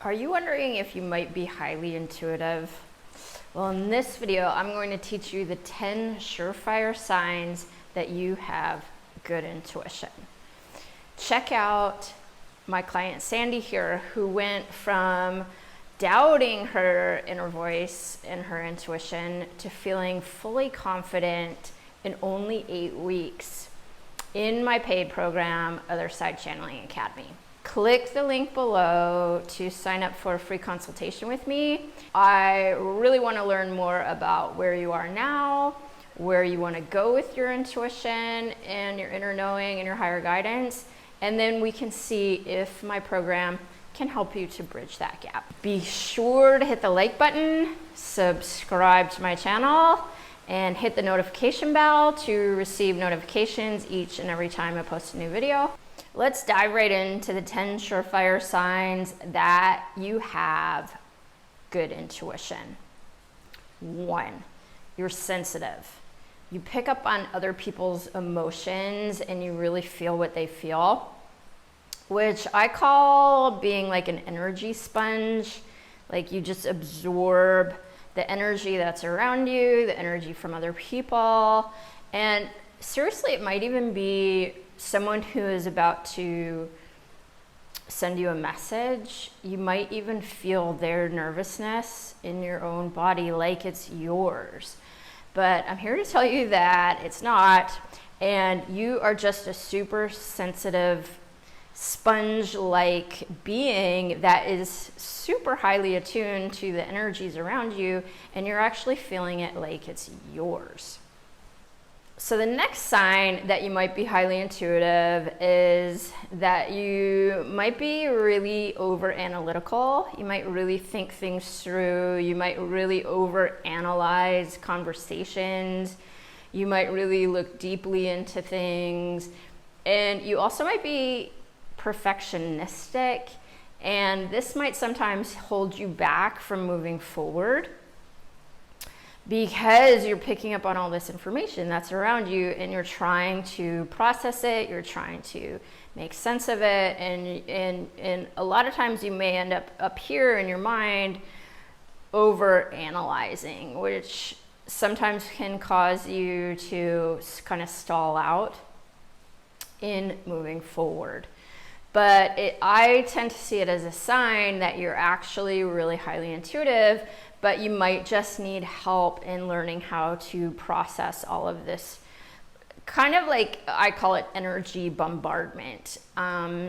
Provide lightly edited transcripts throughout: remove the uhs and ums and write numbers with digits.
Are you wondering if you might be highly intuitive? Well, in this video, I'm going to teach you the 10 surefire signs that you have good intuition. Check out my client Sandy here, who went from doubting her inner voice and her intuition to feeling fully confident in only 8 weeks in my paid program, Otherside Channelling Academy. Click the link below to sign up for a free consultation with me. I really want to learn more about where you are now, where you want to go with your intuition and your inner knowing and your higher guidance, and then we can see if my program can help you to bridge that gap. Be sure to hit the like button, subscribe to my channel, and hit the notification bell to receive notifications each and every time I post a new video. Let's dive right into the 10 surefire signs that you have good intuition. 1, you're sensitive. You pick up on other people's emotions and you really feel what they feel, which I call being like an energy sponge. Like you just absorb the energy that's around you, the energy from other people. And seriously, it might even be someone who is about to send you a message. You might even feel their nervousness in your own body like it's yours. But I'm here to tell you that it's not, and you are just a super sensitive sponge-like being that is super highly attuned to the energies around you, and you're actually feeling it like it's yours. So the next sign that you might be highly intuitive is that you might be really over analytical. You might really think things through. You might really over analyze conversations. You might really look deeply into things. And you also might be perfectionistic, and this might sometimes hold you back from moving forward because you're picking up on all this information that's around you and you're trying to process it, you're trying to make sense of it, and a lot of times you may end up here in your mind over analyzing, which sometimes can cause you to kind of stall out in moving forward. But I tend to see it as a sign that you're actually really highly intuitive, but you might just need help in learning how to process all of this, kind of like I call it energy bombardment,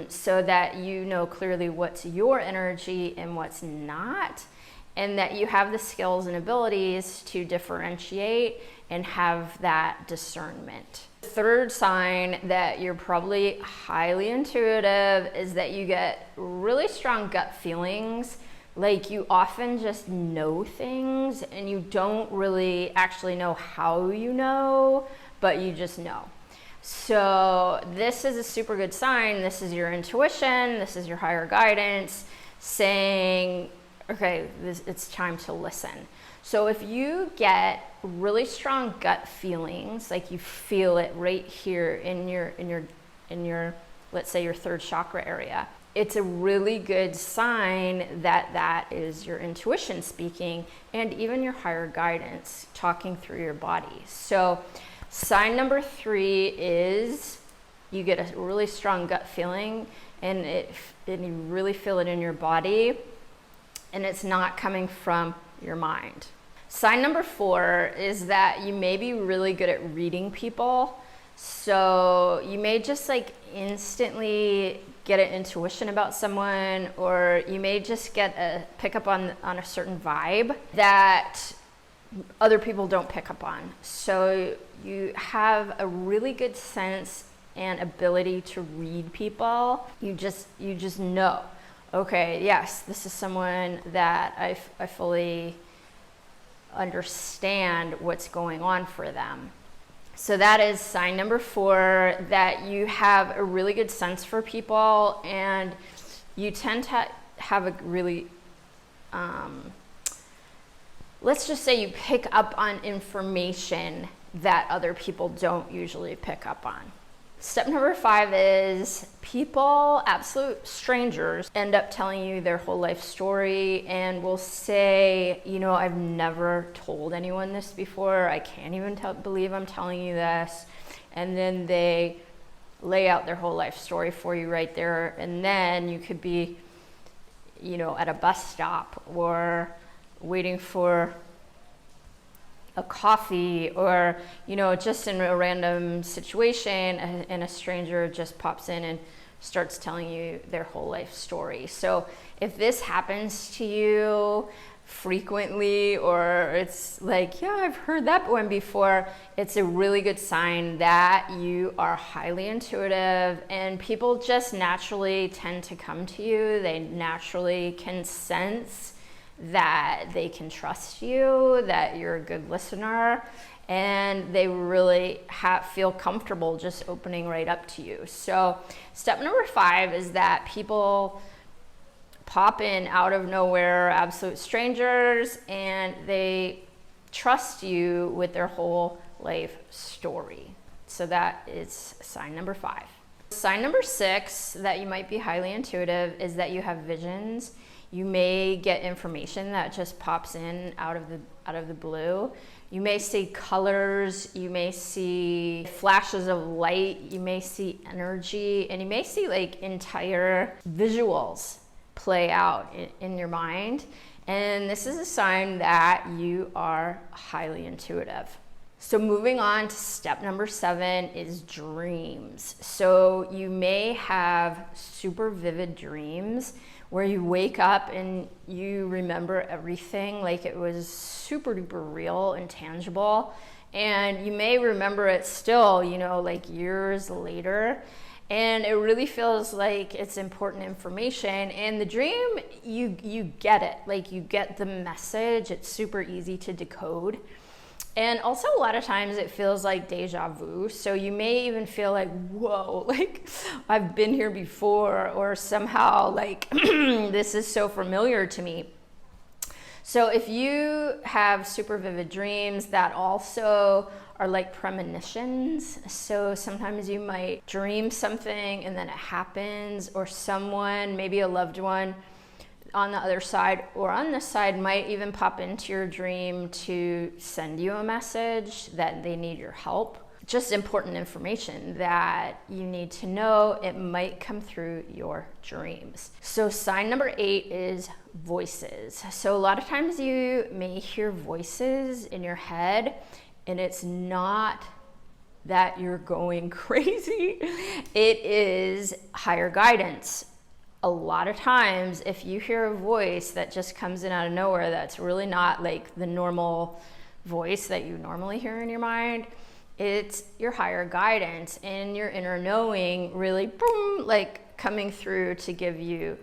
so that you know clearly what's your energy and what's not, and that you have the skills and abilities to differentiate and have that discernment. The third sign that you're probably highly intuitive is that you get really strong gut feelings. Like you often just know things and you don't really actually know how you know, but you just know. So this is a super good sign. This is your intuition. This is your higher guidance saying, okay, it's time to listen. So if you get really strong gut feelings, like you feel it right here in your let's say your third chakra area, it's a really good sign that that is your intuition speaking, and even your higher guidance talking through your body. So sign number 3 is you get a really strong gut feeling and you really feel it in your body, and it's not coming from your mind. Sign number 4 is that you may be really good at reading people. So you may just like instantly get an intuition about someone, or you may just pick up on a certain vibe that other people don't pick up on. So you have a really good sense and ability to read people. You just know, okay, yes, this is someone that I fully understand what's going on for them. So that is sign number 4, that you have a really good sense for people, and you tend to have a really, let's just say you pick up on information that other people don't usually pick up on. Step number 5 is people, absolute strangers, end up telling you their whole life story and will say, you know, I've never told anyone this before. I can't even believe I'm telling you this. And then they lay out their whole life story for you right there. And then you could be, you know, at a bus stop or waiting for a coffee, or, you know, just in a random situation, and a stranger just pops in and starts telling you their whole life story. So if this happens to you frequently, or it's like, yeah, I've heard that one before, it's a really good sign that you are highly intuitive, and people just naturally tend to come to you. They naturally can sense that they can trust you, that you're a good listener, and they really feel comfortable just opening right up to you. So step number 5 is that people pop in out of nowhere, absolute strangers, and they trust you with their whole life story. So that is sign number 5. Sign number 6 that you might be highly intuitive is that you have visions. You may get information that just pops in out of the blue. You may see colors, you may see flashes of light, you may see energy, and you may see like entire visuals play out in your mind. And this is a sign that you are highly intuitive. So moving on to step number 7 is dreams. So you may have super vivid dreams where you wake up and you remember everything like it was super duper real and tangible. And you may remember it still, you know, like years later. And it really feels like it's important information. And the dream, you get it, like you get the message. It's super easy to decode. And also a lot of times it feels like deja vu. So you may even feel like, whoa, like I've been here before, or somehow like this is so familiar to me. So if you have super vivid dreams that also are like premonitions, so sometimes you might dream something and then it happens, or someone, maybe a loved one on the other side or on this side, might even pop into your dream to send you a message that they need your help. Just important information that you need to know. It might come through your dreams. So sign number 8 is voices. So a lot of times you may hear voices in your head, and it's not that you're going crazy. It is higher guidance. A lot of times, if you hear a voice that just comes in out of nowhere, that's really not like the normal voice that you normally hear in your mind, it's your higher guidance and your inner knowing really boom, like coming through to give you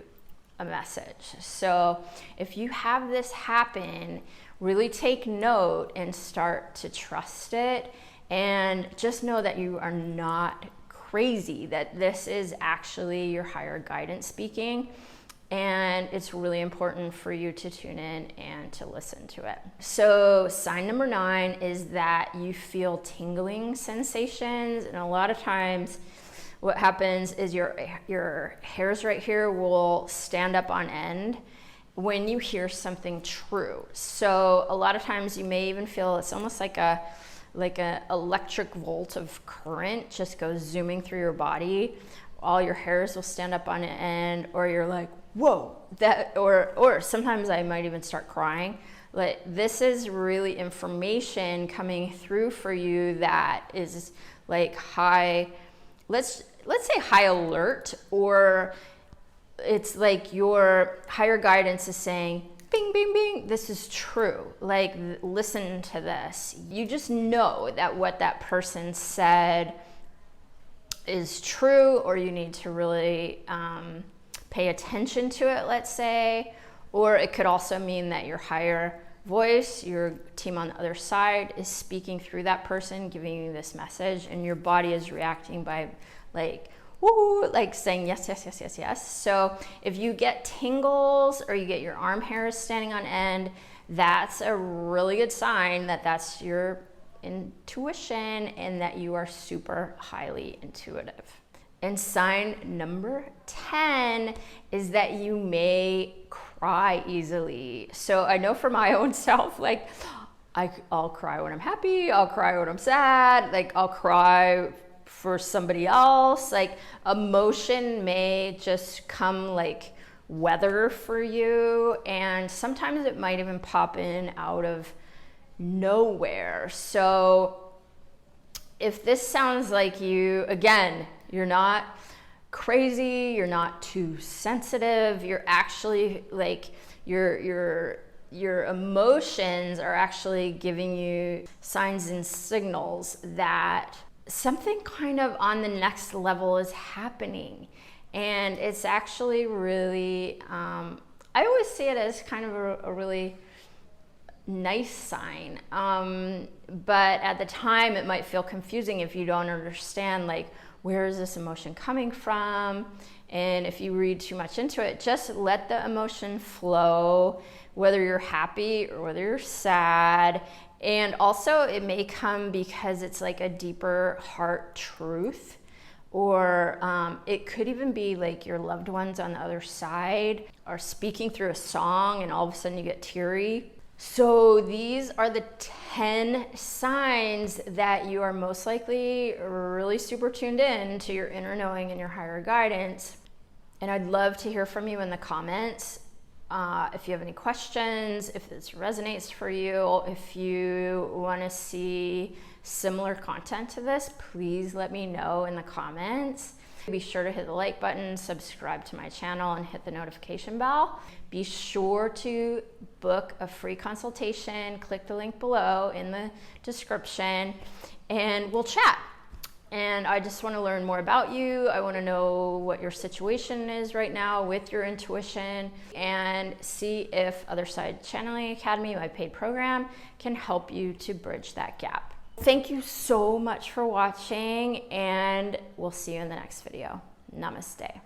a message. So if you have this happen, really take note and start to trust it, and just know that you are not crazy, that this is actually your higher guidance speaking, and it's really important for you to tune in and to listen to it. So sign number 9 is that you feel tingling sensations, and a lot of times what happens is your hairs right here will stand up on end when you hear something true. So a lot of times you may even feel it's almost like an electric volt of current just goes zooming through your body. All your hairs will stand up on end, or you're like, whoa, that, or sometimes I might even start crying. Like, this is really information coming through for you that is like high, let's say high alert, or it's like your higher guidance is saying, bing, bing, bing, this is true. Like, listen to this. You just know that what that person said is true, or you need to really pay attention to it, let's say. Or it could also mean that your higher voice, your team on the other side, is speaking through that person, giving you this message, and your body is reacting by like, woo, like saying yes, yes, yes, yes, yes. So if you get tingles or you get your arm hairs standing on end, that's a really good sign that that's your intuition and that you are super highly intuitive. And sign number 10 is that you may cry easily. So I know for my own self, like I'll cry when I'm happy, I'll cry when I'm sad, like I'll cry for somebody else. Like emotion may just come like weather for you, and sometimes it might even pop in out of nowhere. So if this sounds like you, again, you're not crazy, you're not too sensitive, you're actually like your emotions are actually giving you signs and signals that something kind of on the next level is happening. And it's actually really, I always see it as kind of a really nice sign. But at the time it might feel confusing if you don't understand, like, where is this emotion coming from? And if you read too much into it, just let the emotion flow, whether you're happy or whether you're sad. And also it may come because it's like a deeper heart truth, or it could even be like your loved ones on the other side are speaking through a song and all of a sudden you get teary. So these are the 10 signs that you are most likely really super tuned in to your inner knowing and your higher guidance. And I'd love to hear from you in the comments. If you have any questions, if this resonates for you, if you want to see similar content to this, please let me know in the comments. Be sure to hit the like button, subscribe to my channel, and hit the notification bell. Be sure to book a free consultation. Click the link below in the description and we'll chat. And I just want to learn more about you. I want to know what your situation is right now with your intuition, and see if Otherside Channeling Academy, my paid program, can help you to bridge that gap. Thank you so much for watching, and we'll see you in the next video. Namaste.